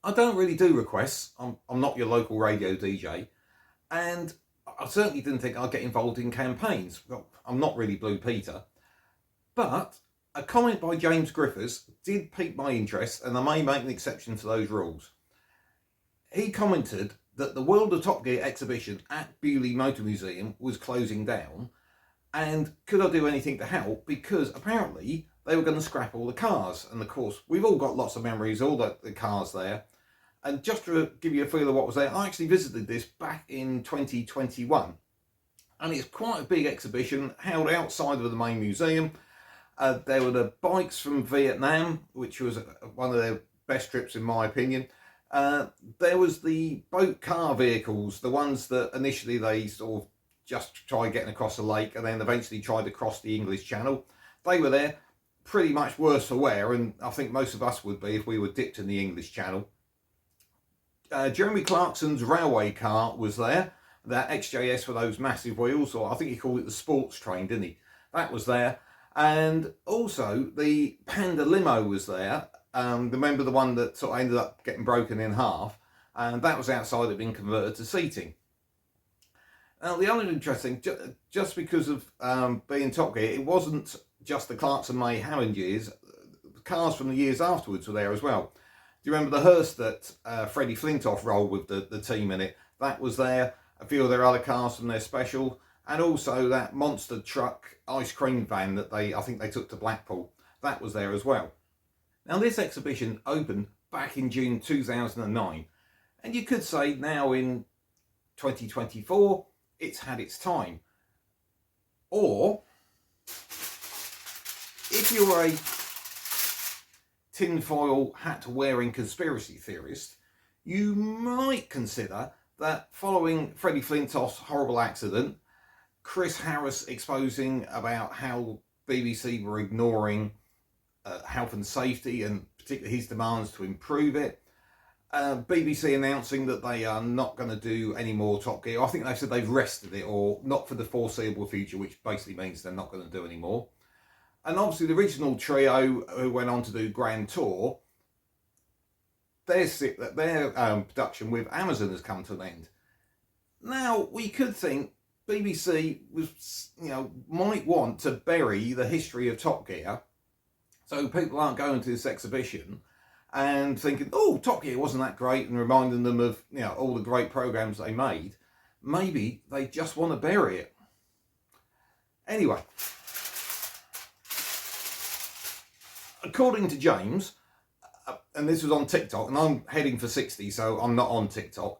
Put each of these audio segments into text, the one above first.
I don't really do requests. I'm not your local radio DJ, and I certainly didn't think I'd get involved in campaigns. Well, I'm not really Blue Peter, but a comment by James Griffiths did pique my interest, and I may make an exception to those rules. He commented that the World of Top Gear exhibition at Bewley Motor Museum was closing down, and could I do anything to help, because apparently they were going to scrap all the cars. And of course, we've all got lots of memories, all the cars there. And just to give you a feel of what was there, I actually visited this back in 2021. And it's quite a big exhibition held outside of the main museum. There were the bikes from Vietnam, which was one of their best trips in my opinion. There was the boat car vehicles, the ones that initially they sort of just tried getting across the lake and then eventually tried to cross the English Channel. They were there, pretty much worse for wear, and I think most of us would be if we were dipped in the English Channel. Jeremy Clarkson's railway car was there, that XJS with those massive wheels, or I think he called it the sports train, didn't he? That was there. And also the Panda limo was there. Remember the one that sort of ended up getting broken in half, and that was outside, it being converted to seating. Now the other interesting, just because of being Top Gear, it wasn't just the Clarkson May Hammond years. The cars from the years afterwards were there as well. Do you remember the hearse that Freddie Flintoff rolled with the team in it? That was there. A few of their other cars from their special, and also that monster truck ice cream van that I think they took to Blackpool. That was there as well. Now this exhibition opened back in June 2009, and you could say now in 2024 it's had its time. Or if you're a tinfoil hat wearing conspiracy theorist, you might consider that following Freddie Flintoff's horrible accident, Chris Harris exposing about how BBC were ignoring health and safety, and particularly his demands to improve it, BBC announcing that they are not going to do any more Top Gear. I think they said they've rested it, or not for the foreseeable future, which basically means they're not going to do any more. And obviously the original trio who went on to do Grand Tour, their production with Amazon has come to an end. Now we could think BBC was, might want to bury the history of Top Gear, so people aren't going to this exhibition and thinking, oh, Top Gear wasn't that great, and reminding them of all the great programs they made. Maybe they just want to bury it. Anyway, according to James, and this was on TikTok, and I'm heading for 60, so I'm not on TikTok.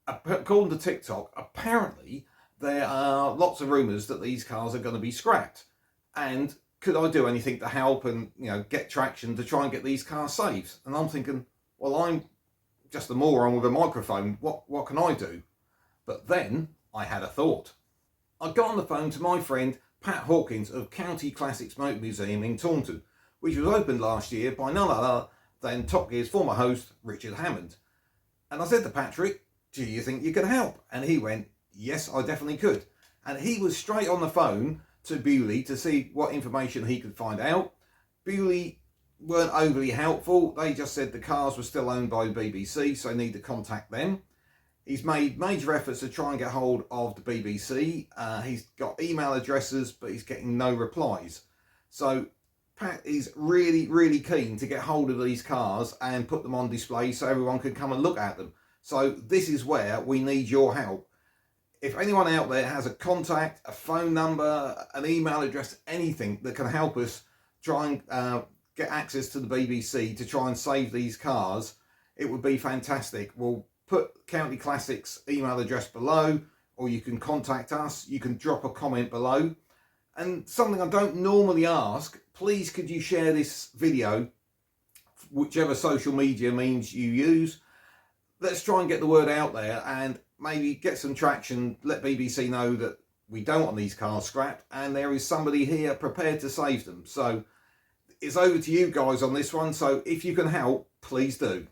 According to TikTok, apparently there are lots of rumours that these cars are going to be scrapped. And could I do anything to help and get traction to try and get these cars saved? And I'm thinking, well, I'm just a moron with a microphone. What can I do? But then I had a thought. I got on the phone to my friend Pat Hawkins of County Classics Motor Museum in Taunton, which was opened last year by none other than Top Gear's former host, Richard Hammond. And I said to Patrick, do you think you could help? And he went, yes, I definitely could. And he was straight on the phone to Bewley to see what information he could find out. Bewley weren't overly helpful. They just said the cars were still owned by the BBC, so I need to contact them. He's made major efforts to try and get hold of the BBC. He's got email addresses, but he's getting no replies. So Pat is really, really keen to get hold of these cars and put them on display so everyone can come and look at them. So this is where we need your help. If anyone out there has a contact, a phone number, an email address, anything that can help us try and get access to the BBC to try and save these cars, it would be fantastic. We'll put County Classics email address below, or you can contact us. You can drop a comment below. And something I don't normally ask, please could you share this video, whichever social media means you use. Let's try and get the word out there and maybe get some traction, let BBC know that we don't want these cars scrapped and there is somebody here prepared to save them. So it's over to you guys on this one. So if you can help, please do.